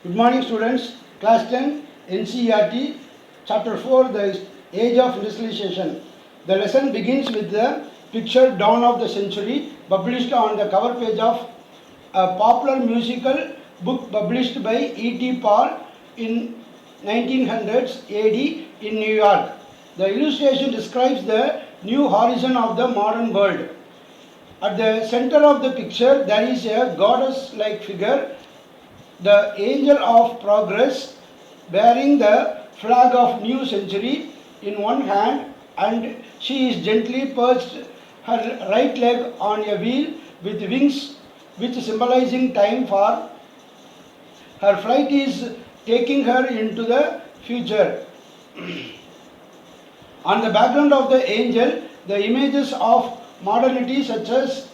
Good morning, students. Class 10, NCERT, Chapter 4, The Age of Industrialization. The lesson begins with the picture Dawn of the Century, published on the cover page of a popular musical book published by E.T. Paul in 1900s AD in New York. The illustration describes the new horizon of the modern world. At the center of the picture, there is a goddess-like figure, the angel of progress, bearing the flag of new century in one hand, and she is gently perched her right leg on a wheel with wings which symbolizing time, for her flight is taking her into the future. On the background of the angel, the images of modernity such as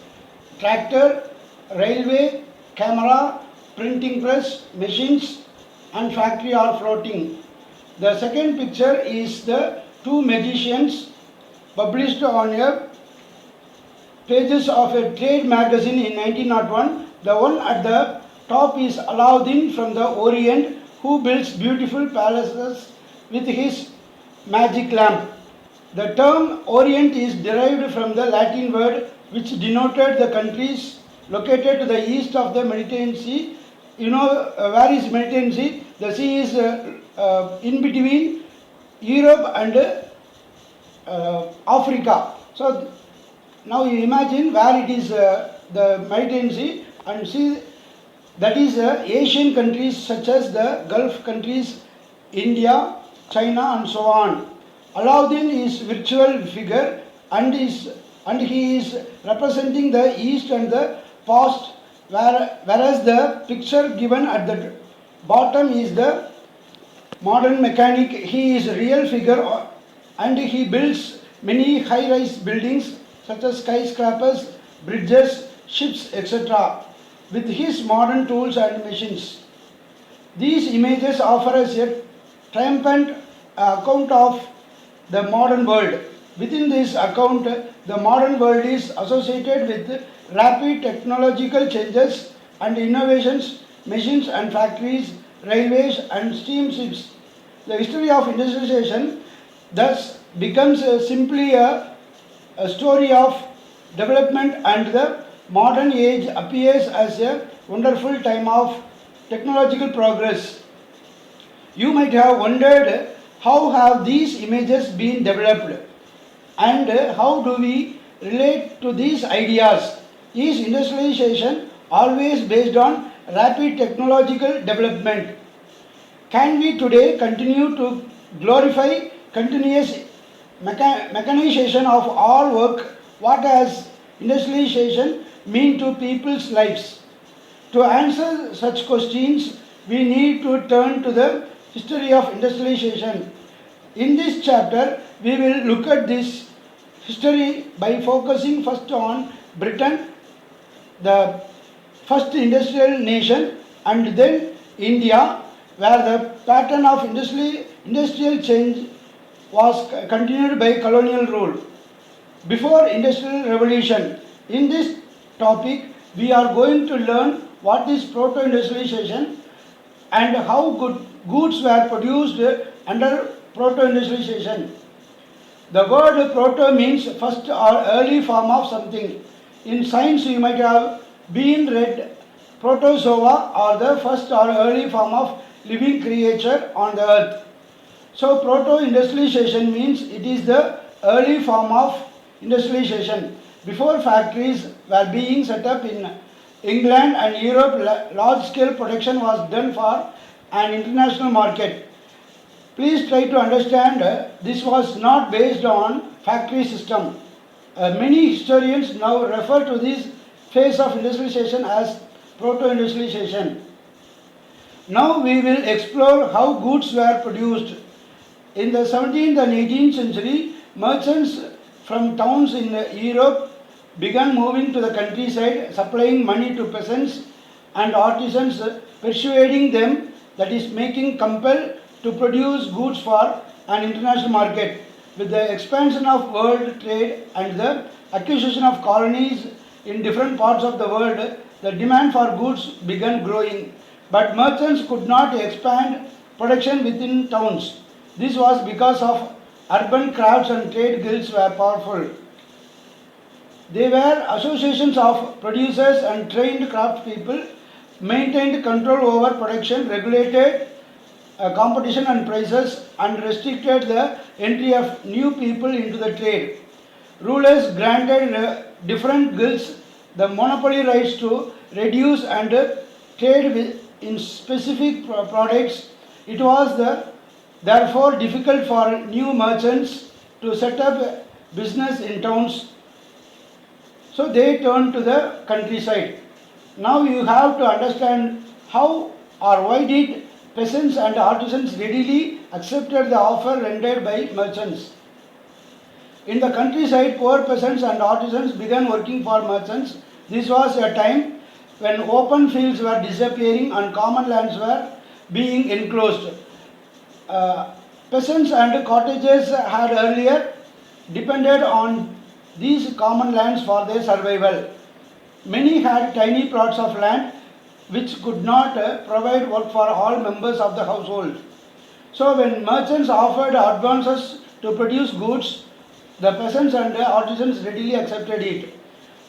tractor, railway, camera, printing press, machines and factory are floating. The second picture is the two magicians published on a pages of a trade magazine in 1901. The one at the top is Aladdin from the Orient, who builds beautiful palaces with his magic lamp. The term Orient is derived from the Latin word which denoted the countries located to the east of the Mediterranean Sea. Where is Mediterranean Sea? The sea is in between Europe and Africa. So now you imagine where it is the Mediterranean Sea, and see that is Asian countries such as the Gulf countries, India, China and so on. Aladdin is virtual figure and he is representing the east and the past, whereas the picture given at the bottom is the modern mechanic. He is a real figure and he builds many high-rise buildings such as skyscrapers, bridges, ships, etc. with his modern tools and machines. These images offer us a triumphant account of the modern world. Within this account, the modern world is associated with rapid technological changes and innovations, machines and factories, railways and steamships. The history of industrialization thus becomes simply a story of development, and the modern age appears as a wonderful time of technological progress. You might have wondered, how have these images been developed and how do we relate to these ideas? Is industrialization always based on rapid technological development? Can we today continue to glorify continuous mechanization of all work? What does industrialization mean to people's lives? To answer such questions, we need to turn to the history of industrialization. In this chapter, we will look at this history by focusing first on Britain, the first industrial nation, and then India, where the pattern of industrial change was continued by colonial rule. Before industrial revolution, in this topic, we are going to learn what is proto-industrialization and how goods were produced under proto-industrialization. The word proto means first or early form of something. In science, you might have been read protozoa, or the first or early form of living creature on the earth. So proto-industrialization means it is the early form of industrialization. Before factories were being set up in England and Europe, large-scale production was done for an international market. Please try to understand this was not based on factory system. Many historians now refer to this phase of industrialization as proto-industrialization. Now we will explore how goods were produced. In the 17th and 18th century, merchants from towns in Europe began moving to the countryside, supplying money to peasants and artisans, persuading them, that is making compel, to produce goods for an international market. With the expansion of world trade and the acquisition of colonies in different parts of the world, the demand for goods began growing. but merchants could not expand production within towns. This was because of urban crafts and trade guilds were powerful. They were associations of producers and trained craftspeople, maintained control over production, regulated competition and prices, and restricted the entry of new people into the trade. Rulers granted different guilds the monopoly rights to reduce and trade in specific products. It was therefore difficult for new merchants to set up business in towns, so they turned to the countryside. Now you have to understand how or why did peasants and artisans readily accepted the offer rendered by merchants. In the countryside, poor peasants and artisans began working for merchants. This was a time when open fields were disappearing and common lands were being enclosed. Peasants and cottagers had earlier depended on these common lands for their survival. Many had tiny plots of land which could not provide work for all members of the household. So, when merchants offered advances to produce goods, the peasants and artisans readily accepted it.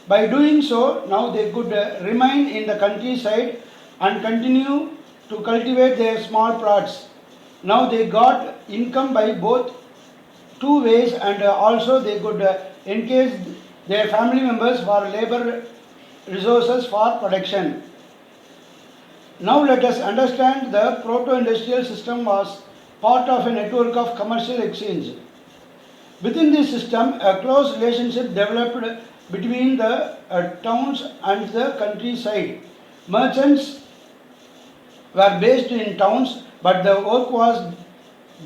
By doing so, now they could remain in the countryside and continue to cultivate their small plots. Now they got income by both two ways, and also they could engage their family members for labor resources for production. Now let us understand the proto-industrial system was part of a network of commercial exchange. Within this system, a close relationship developed between the towns and the countryside. Merchants were based in towns, but the work was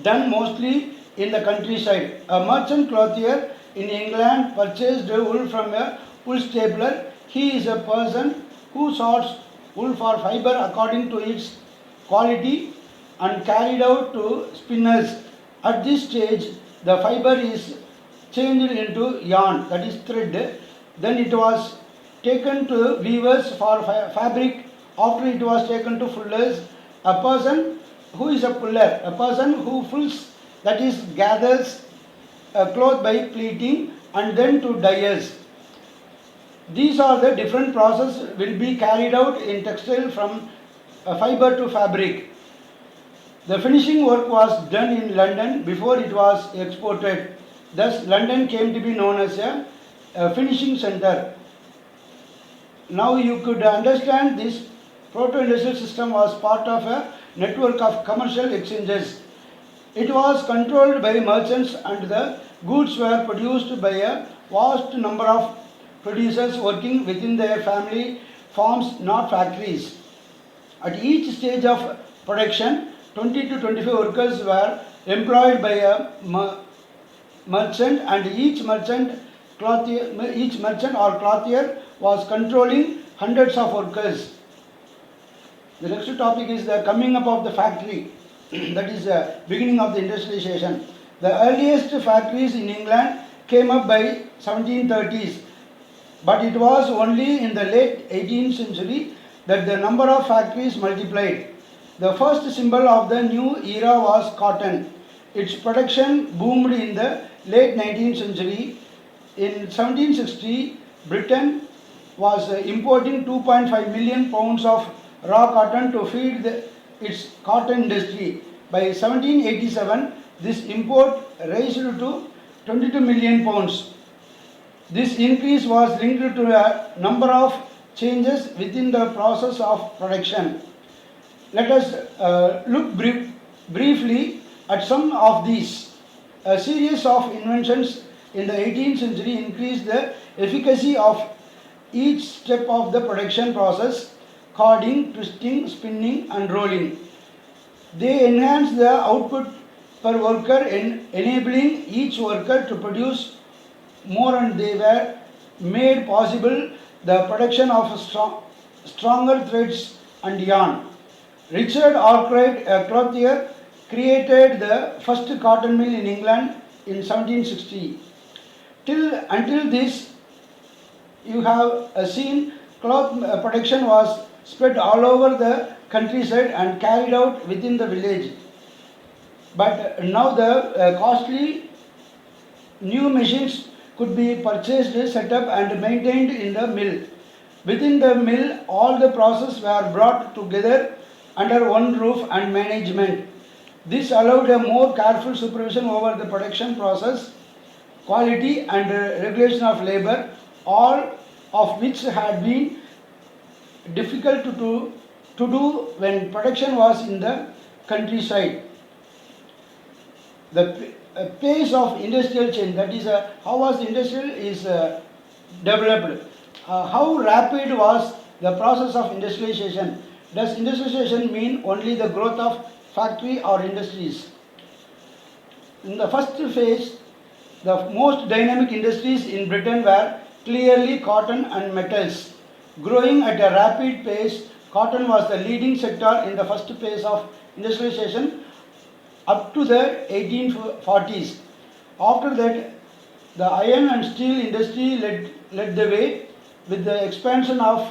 done mostly in the countryside. A merchant clothier in England purchased wool from a wool stapler. He is a person who sorts wool for fiber according to its quality and carried out to spinners. At this stage, the fiber is changed into yarn, that is thread. Then it was taken to weavers for fabric. After it was taken to fullers. A person who is a puller, a person who fulls, that is gathers a cloth by pleating, and then to dyers. These are the different processes will be carried out in textile from fiber to fabric. The finishing work was done in London before it was exported. Thus, London came to be known as a finishing center. Now you could understand this proto-industrial system was part of a network of commercial exchanges. It was controlled by merchants and the goods were produced by a vast number of producers working within their family farms, not factories. At each stage of production, 20 to 25 workers were employed by a merchant, and each merchant or clothier was controlling hundreds of workers. The next topic is the coming up of the factory, that is the beginning of the industrialization. The earliest factories in England came up by 1730s, but it was only in the late 18th century that the number of factories multiplied. The first symbol of the new era was cotton. Its production boomed in the late 19th century. In 1760, Britain was importing 2.5 million pounds of raw cotton to feed its cotton industry. By 1787, this import raised to 22 million pounds. This increase was linked to a number of changes within the process of production. Let us look briefly at some of these. A series of inventions in the 18th century increased the efficacy of each step of the production process: carding, twisting, spinning, and rolling. They enhanced the output per worker in enabling each worker to produce more, and they were made possible the production of stronger threads and yarn. Richard Arkwright, a clothier, created the first cotton mill in England in 1760. Until this, you have seen cloth production was spread all over the countryside and carried out within the village. But now the costly new machines could be purchased, set up and maintained in the mill. Within the mill, all the processes were brought together under one roof and management. This allowed a more careful supervision over the production process, quality and regulation of labor, all of which had been difficult to do when production was in the countryside. The pace of industrial change, that is how was industrial is developed. How rapid was the process of industrialization? Does industrialization mean only the growth of factory or industries? In the first phase, the most dynamic industries in Britain were clearly cotton and metals. Growing at a rapid pace, cotton was the leading sector in the first phase of industrialization up to the 1840s. After that, the iron and steel industry led the way with the expansion of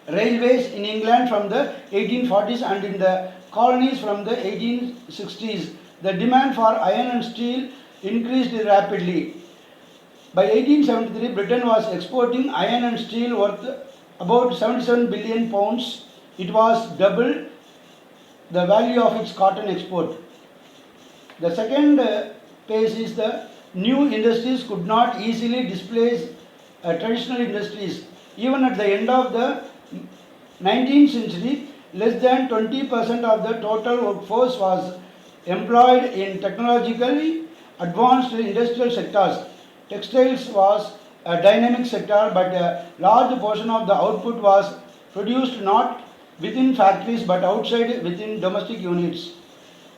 railways in England from the 1840s and in the colonies from the 1860s. The demand for iron and steel increased rapidly. By 1873, Britain was exporting iron and steel worth about 77 billion pounds. It was double the value of its cotton export. The second phase is the new industries could not easily displace traditional industries. Even at the end of the 19th century, less than 20% of the total workforce was employed in technologically advanced industrial sectors. Textiles was a dynamic sector, but a large portion of the output was produced not within factories but outside within domestic units.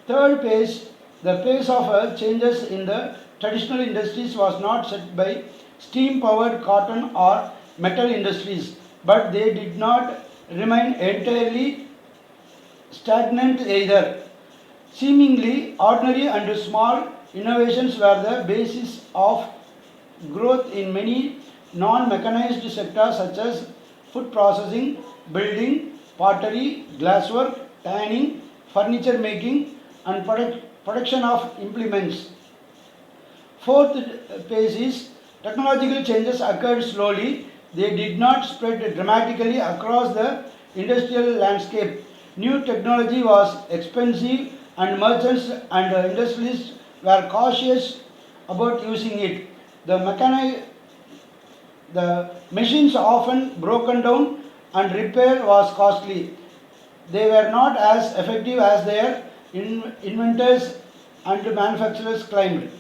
Third phase, the pace of changes in the traditional industries was not set by steam powered cotton or metal industries, but they did not remain entirely stagnant either. Seemingly ordinary and small innovations were the basis of growth in many non-mechanized sectors such as food processing, building, pottery, glasswork, tanning, furniture making and production of implements. Fourth phase is technological changes occurred slowly. They did not spread dramatically across the industrial landscape. New technology was expensive and merchants and industrialists were cautious about using it. The machines often broken down and repair was costly. They were not as effective as their inventors and manufacturers claimed.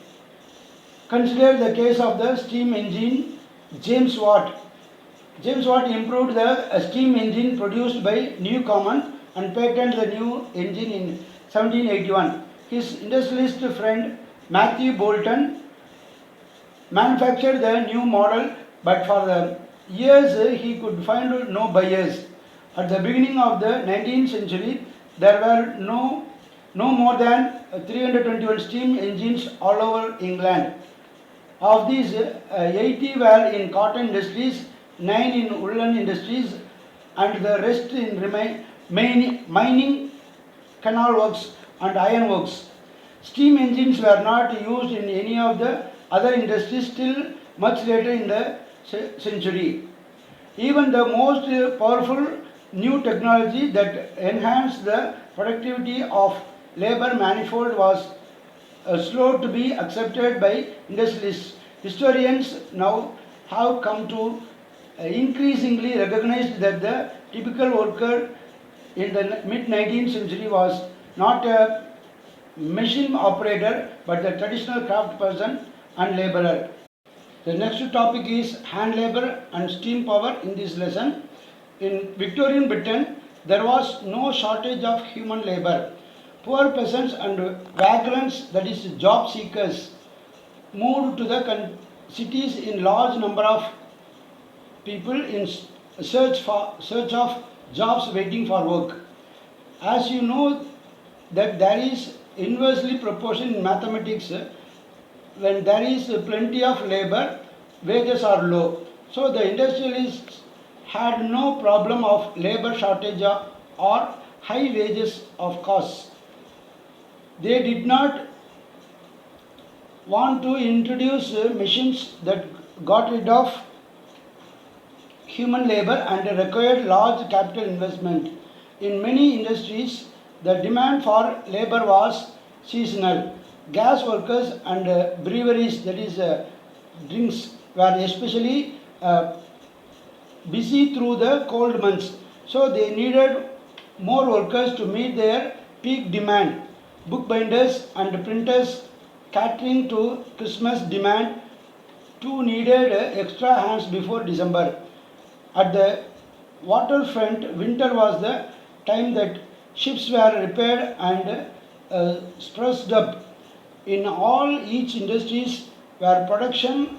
Consider the case of the steam engine. James Watt. James Watt improved the steam engine produced by Newcomen and patented the new engine in 1781. His industrialist friend Matthew Boulton manufactured the new model, but for the years he could find no buyers. At the beginning of the 19th century, there were no more than 321 steam engines all over England. Of these, 80 were in cotton industries, 9 in woolen industries, and the rest in mining, canal works, and iron works. Steam engines were not used in any of the other industries till much later in the century. Even the most powerful new technology that enhanced the productivity of labor manifold was slow to be accepted by industrialists. Historians now have come to increasingly recognize that the typical worker in the mid 19th century was not a machine operator but the traditional craft person and laborer. The next topic is hand labor and steam power in this lesson. In Victorian Britain, there was no shortage of human labor. Poor peasants and vagrants, that is job seekers, moved to the cities in large number of people in search of jobs waiting for work. As you know that there is inversely proportion in mathematics, when there is plenty of labor, wages are low. So the industrialists had no problem of labor shortage or high wages of costs. They did not want to introduce machines that got rid of human labor and required large capital investment. In many industries, the demand for labor was seasonal. Gas workers and breweries, that is, drinks, were especially busy through the cold months. So they needed more workers to meet their peak demand. Bookbinders and printers catering to Christmas demand too needed extra hands before December. At the waterfront, winter was the time that ships were repaired and spruced up. In all each industries where production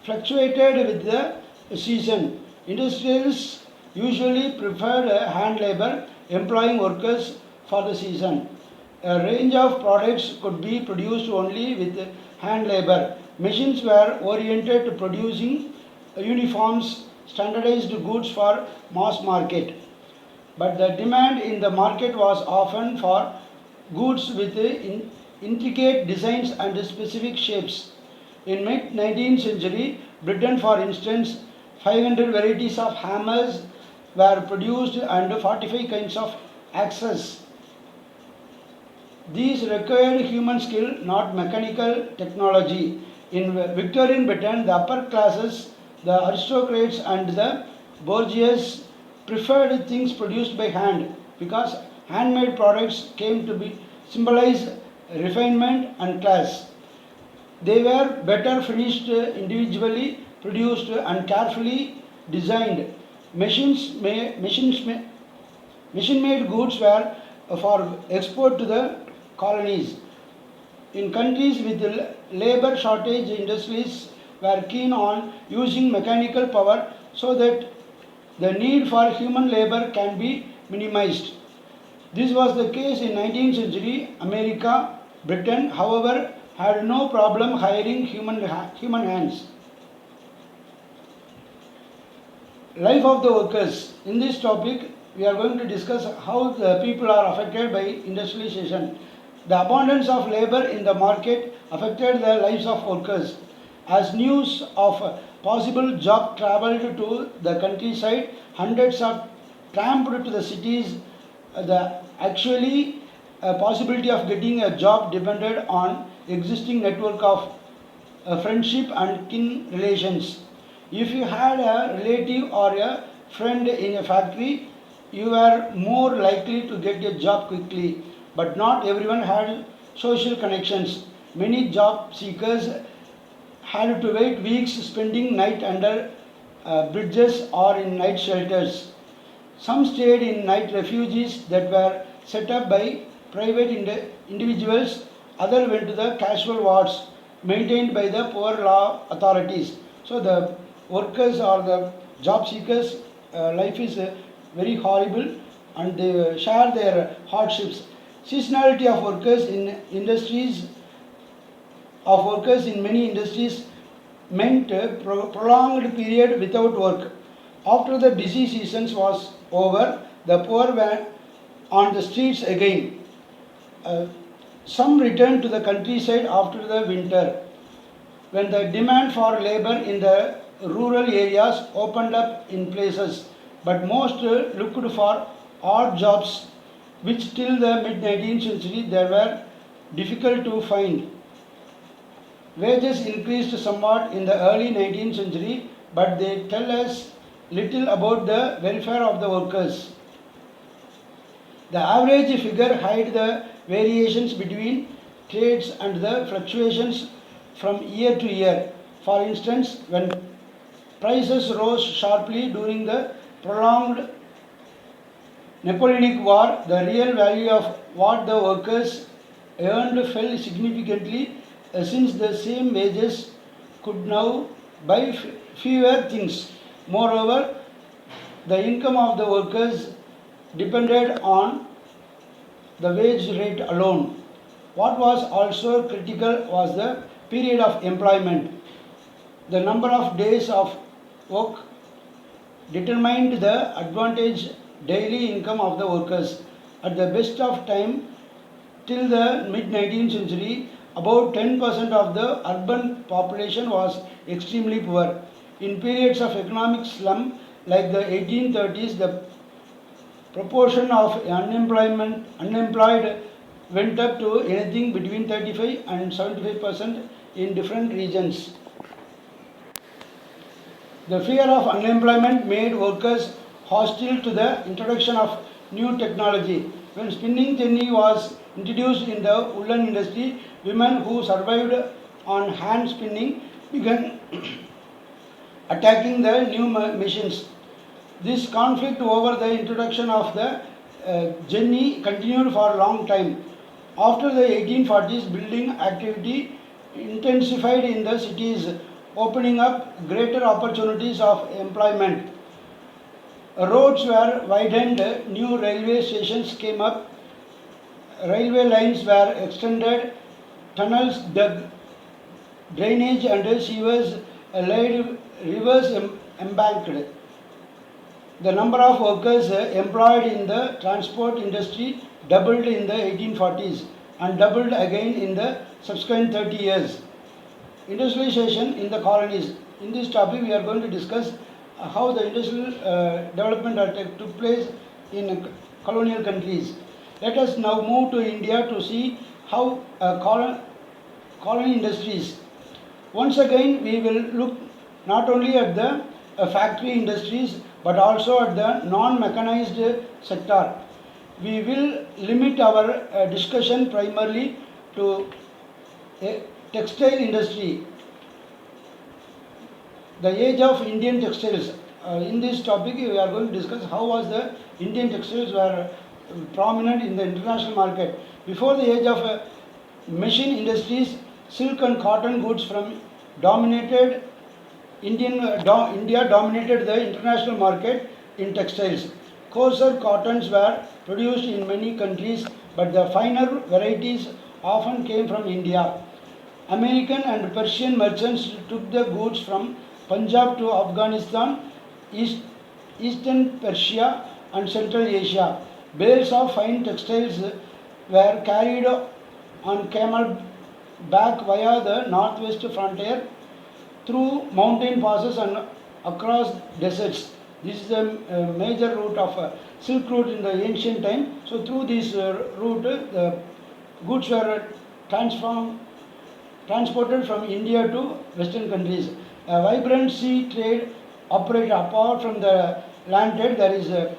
fluctuated with the season. Industrials usually preferred hand labor, employing workers for the season. A range of products could be produced only with hand labor. Machines were oriented to producing uniforms, standardized goods for mass market. But the demand in the market was often for goods with intricate designs and specific shapes. In mid 19th century, Britain, for instance, 500 varieties of hammers were produced and 45 kinds of axes. These required human skill, not mechanical technology. In Victorian Britain, the upper classes, the aristocrats, and the bourgeois preferred things produced by hand because handmade products came to be symbolize refinement and class. They were better finished, individually produced, and carefully designed. Machine made goods were for export to the colonies. In countries with labor shortage, industries were keen on using mechanical power so that the need for human labor can be minimized. This was the case in 19th century America. Britain, however, had no problem hiring human hands. Life of the workers. In this topic, we are going to discuss how the people are affected by industrialization. The abundance of labor in the market affected the lives of workers. As news of a possible job traveled to the countryside, hundreds of tramped to the cities. The actually possibility of getting a job depended on existing network of friendship and kin relations. If you had a relative or a friend in a factory, you were more likely to get a job quickly. But not everyone had social connections. Many job seekers had to wait weeks spending night under bridges or in night shelters. Some stayed in night refuges that were set up by private individuals. Others went to the casual wards maintained by the poor law authorities. So the workers or the job seekers' life is very horrible and they share their hardships. Seasonality of workers in many industries meant a prolonged period without work. After the busy seasons was over, the poor were on the streets again. Uh, some returned to the countryside after the winter, when the demand for labor in the rural areas opened up in places, but most looked for odd jobs, which till the mid 19th century there were difficult to find. Wages increased somewhat in the early 19th century, but they tell us little about the welfare of the workers. The average figure hides the variations between trades and the fluctuations from year to year. For instance, when prices rose sharply during the prolonged Napoleonic War, the real value of what the workers earned fell significantly since the same wages could now buy fewer things. Moreover, the income of the workers depended on the wage rate alone. What was also critical was the period of employment. The number of days of work determined the advantage daily income of the workers. At the best of time, till the mid 19th century, about 10% of the urban population was extremely poor. In periods of economic slump like the 1830s, the proportion of unemployed went up to anything between 35 and 75% in different regions. The fear of unemployment made workers hostile to the introduction of new technology. When spinning jenny was introduced in the woolen industry, women who survived on hand spinning began attacking the new machines. This conflict over the introduction of the jenny continued for a long time. After the 1840s, building activity intensified in the cities, opening up greater opportunities of employment. Roads were widened, new railway stations came up, railway lines were extended, tunnels dug, drainage and sewers laid, rivers embanked. The number of workers employed in the transport industry doubled in the 1840s and doubled again in the subsequent 30 years. Industrialization in the colonies. In this topic, we are going to discuss how the industrial development took place in colonial countries. Let us now move to India to see how colony industries. Once again, we will look not only at the factory industries but also at the non-mechanized sector. We will limit our discussion primarily to textile industry. The age of Indian textiles. In this topic, we are going to discuss how was the Indian textiles were prominent in the international market. Before the age of machine industries, silk and cotton goods from dominated India dominated the international market in textiles. Coarser cottons were produced in many countries, but the finer varieties often came from India. American and Persian merchants took the goods from Punjab to Afghanistan, Eastern Persia, and Central Asia. Bales of fine textiles were carried on camel back via the northwest frontier through mountain passes and across deserts. This is the major route of Silk Route in the ancient time. So through this route, the goods were transported from India to Western countries. A vibrant sea trade operated apart from the land trade. There is a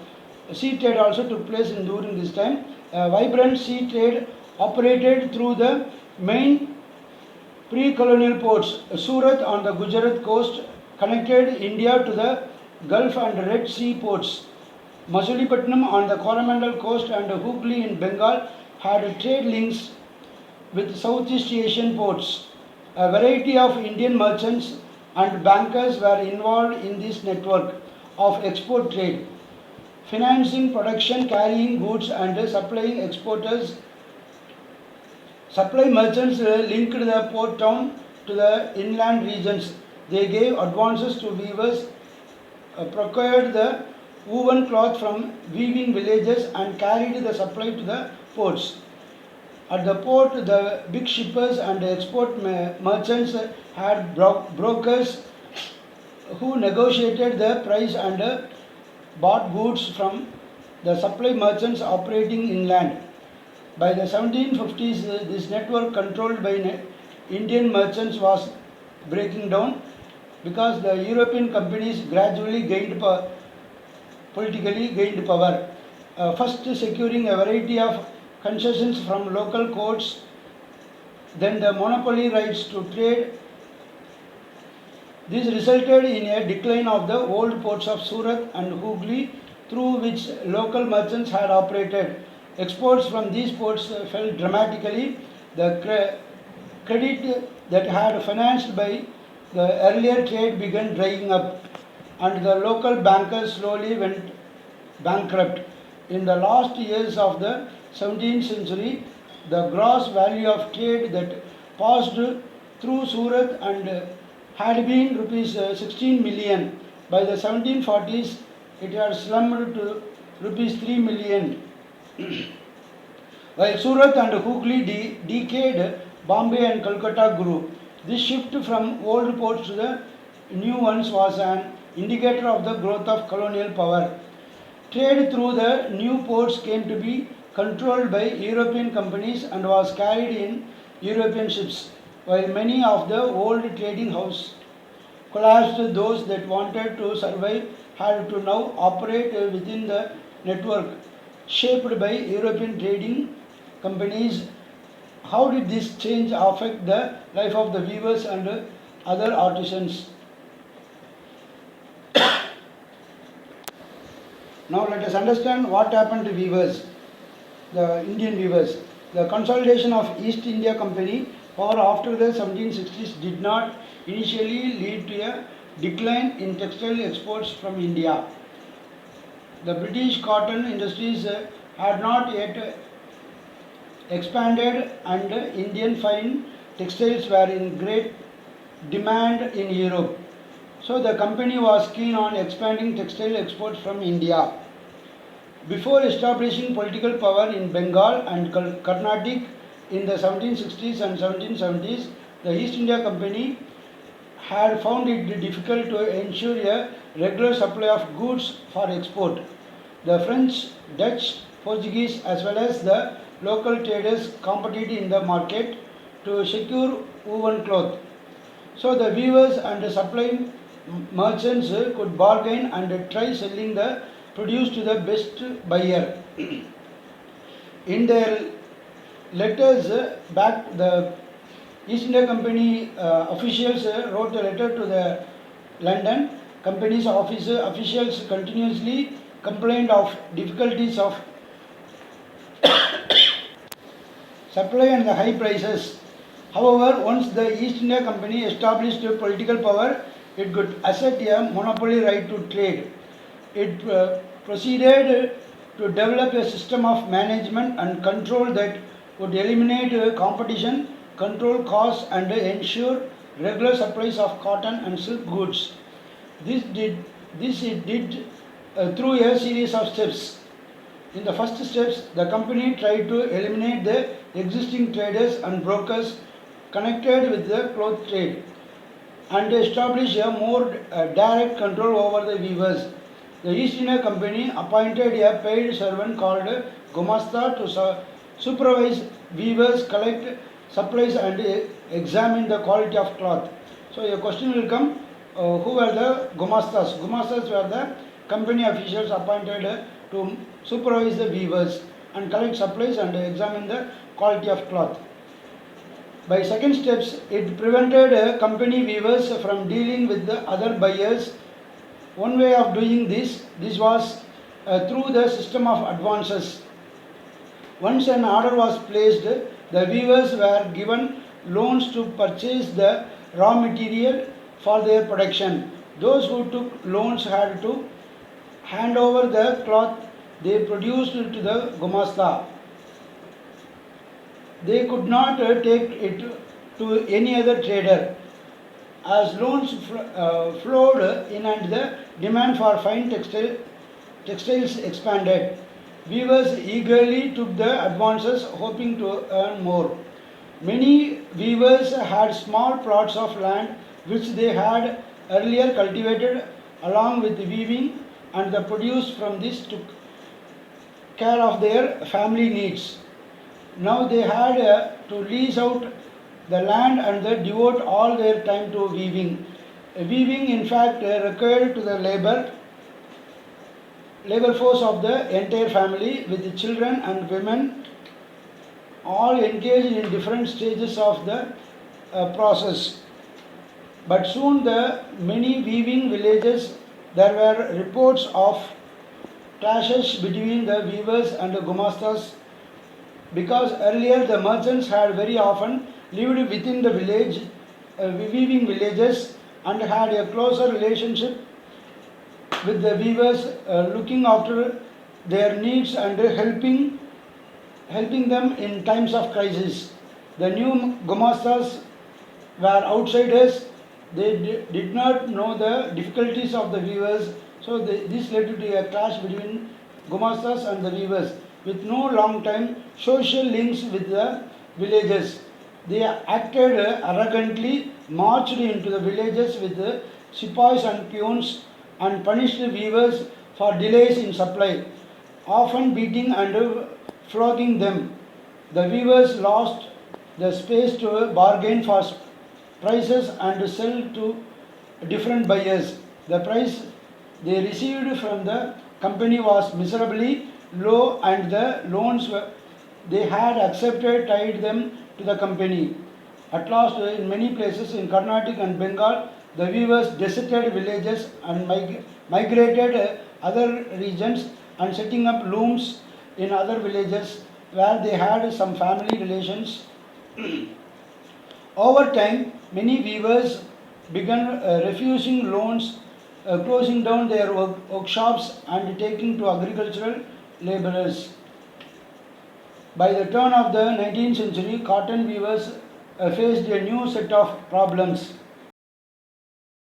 sea trade also took place during this time. A vibrant sea trade operated through the main pre-colonial ports. Surat on the Gujarat coast connected India to the Gulf and Red Sea ports. Masulipatinam on the Coromandel coast and Hooghly in Bengal had trade links with Southeast Asian ports. A variety of Indian merchants and bankers were involved in this network of export trade, financing production, carrying goods and supplying exporters. Supply merchants linked the port town to the inland regions. They gave advances to weavers, procured the woven cloth from weaving villages and carried the supply to the ports. At the port, the big shippers and export merchants had brokers who negotiated the price and bought goods from the supply merchants operating inland. By the 1750s, this network controlled by Indian merchants was breaking down because the European companies gradually politically gained power. First securing a variety of concessions from local courts, then the monopoly rights to trade. This resulted in a decline of the old ports of Surat and Hooghly through which local merchants had operated. Exports from these ports fell dramatically. The credit that had financed by the earlier trade began drying up, and the local bankers slowly went bankrupt. In the last years of the 17th century, the gross value of trade that passed through Surat and had been rupees 16 million. By the 1740s, it had slumped to rupees 3 million. While Surat and Hooghly decayed, Bombay and Calcutta grew. This shift from old ports to the new ones was an indicator of the growth of colonial power. Trade through the new ports came to be controlled by European companies and was carried in European ships, while many of the old trading houses collapsed. Those that wanted to survive had to now operate within the network shaped by European trading companies. How did this change affect the life of the weavers and other artisans? Now let us understand what happened to weavers, the Indian weavers. The consolidation of East India Company power after the 1760s did not initially lead to a decline in textile exports from India. The British cotton industries had not yet expanded and Indian fine textiles were in great demand in Europe. So the company was keen on expanding textile exports from India. Before establishing political power in Bengal and Carnatic in the 1760s and 1770s, the East India Company had found it difficult to ensure a regular supply of goods for export. The French, Dutch, Portuguese, as well as the local traders competed in the market to secure woven cloth. So the weavers and the supply merchants could bargain and try selling the produce to the best buyer. In their letters back, the East India Company officials wrote a letter to the London Company's officials continuously complained of difficulties of supply and the high prices. However, once the East India Company established political power, it could assert a monopoly right to trade. It proceeded to develop a system of management and control that would eliminate competition, control costs, and ensure regular supplies of cotton and silk goods. It did through a series of steps. In the first steps, the company tried to eliminate the existing traders and brokers connected with the cloth trade and establish a more direct control over the weavers. The East India Company appointed a paid servant called Gumasta to supervise weavers, collect supplies, and examine the quality of cloth. So a question will come: who were the Gumastas? Gumastas were the company officials appointed to supervise the weavers and collect supplies and examine the quality of cloth. By second steps, it prevented company weavers from dealing with the other buyers. One way of doing this was through the system of advances. Once an order was placed, the weavers were given loans to purchase the raw material for their production. Those who took loans had to hand over the cloth they produced to the Gumasta. They could not take it to any other trader. As loans flowed in and the demand for fine textiles expanded, weavers eagerly took the advances hoping to earn more. Many weavers had small plots of land which they had earlier cultivated along with weaving, and the produce from this took care of their family needs. Now they had to lease out the land and they devote all their time to weaving. Weaving, in fact, required to the labor force of the entire family, with the children and women all engaged in different stages of the process. But soon the many weaving villages, there were reports of clashes between the weavers and the gumastas, because earlier the merchants had very often lived within the weaving villages and had a closer relationship with the weavers, looking after their needs and helping them in times of crisis. The new gumastas were outsiders They did not know the difficulties of the weavers, so this led to a clash between Gumastas and the weavers. With no long time social links with the villages, they acted arrogantly, marched into the villages with sepoys and peons, and punished weavers for delays in supply, often beating and flogging them. The weavers lost the space to bargain for prices and sell to different buyers. The price they received from the company was miserably low, and the loans they had accepted tied them to the company. At last, in many places in Karnataka and Bengal, the weavers deserted villages and migrated other regions and setting up looms in other villages where they had some family relations. Over time, many weavers began refusing loans, closing down their workshops, and taking to agricultural laborers. By the turn of the 19th century, cotton weavers faced a new set of problems.